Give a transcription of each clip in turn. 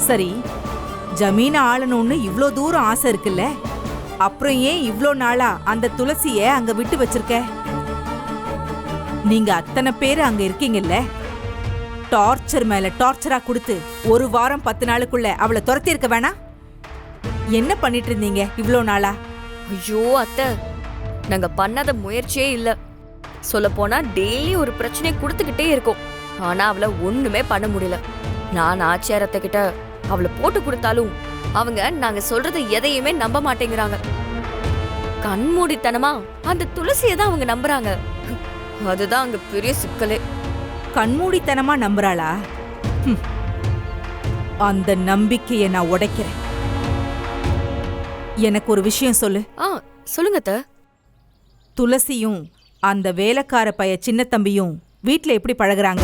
சரி, ஜமீன ஆளணும்னு இவ்ளோ தூரம் ஆசை இருக்குல்ல, அப்புறம் ஏன் இவ்ளோ நாளா அந்த துளசிய அங்க விட்டு வச்சிருக்க? நீங்க அத்தனை பேரு அங்க இருக்கீங்கல்ல, டார்ச்சர் மேல டார்ச்சரா கொடுத்து 1 வாரம் 10 நாளுக்குள்ள அவளை துரத்தி இருக்க வேணாம்? என்ன பண்ணிட்டு இருந்தீங்க இவ்ளோ நாளா? ஐயோ அத்தை, நாங்க பண்ணாத முயற்சியே இல்ல. சொல்ல போனா டெய்லி ஒரு பிரச்சனையை கொடுத்துக்கிட்டே இருக்கோம். ஆனா அவளை ஒண்ணுமே பண்ண முடியல. நான் ஆச்சாரத்தை கிட்ட அவளை போட்டு கொடுத்தாலும் அவங்க நாங்க சொல்றது எதையுமே நம்ப மாட்டேங்கிறாங்க. கண்மூடித்தனமா அந்த துளசியை தான் அவங்க நம்புறாங்க. அதுதான் அங்க பெரிய சிக்கலே. கண்மூடித்தனமா நம்புறாளா? அந்த நம்பிக்கையை நான் உடைக்கிறேன். எனக்கு ஒரு விஷயம் சொல்லு. சொல்லுங்க அத்தை. துளசியும் அந்த வேலைக்கார பைய சின்ன தம்பியும் வீட்ல எப்படி பழகுறாங்க?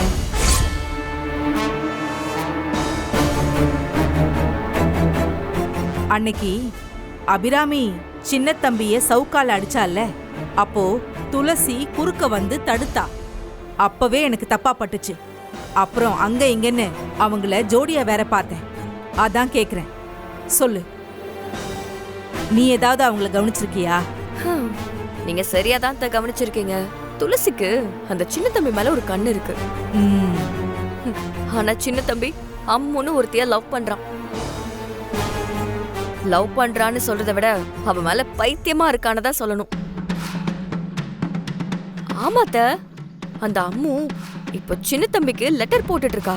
அன்னைக்கு அபிராமி சின்ன தம்பிய சவுக்கால அடிச்சால, அப்போ துளசி குறுக்க வந்து தடுத்தா. அப்பவே எனக்கு தப்பா பட்டுச்சு. அப்புறம் அங்க இங்கன்னு அவங்கள ஜோடியா வேற பார்த்தேன். அதான் கேக்குறேன், சொல்லு. நீ ஏதாவது அவங்கள கவனிச்சிருக்கியா? நீங்க சரியாதான் கவனிச்சிருக்கீங்க. துளசிக்கு அந்த சின்ன தம்பி மேல ஒரு கண்ணு இருக்கு. ஆனா சின்ன தம்பி அம்முன்னு ஒருத்திய லவ் பண்றான். லவ் பண்றான்னு சொல்றதை விட அவ மேல பைத்தியமா இருக்கானதான் சொல்லணும். ஆமாத்த, அந்த அம்மு இப்ப சின்ன தம்பிக்கு லெட்டர் போட்டுட்டு இருக்கா.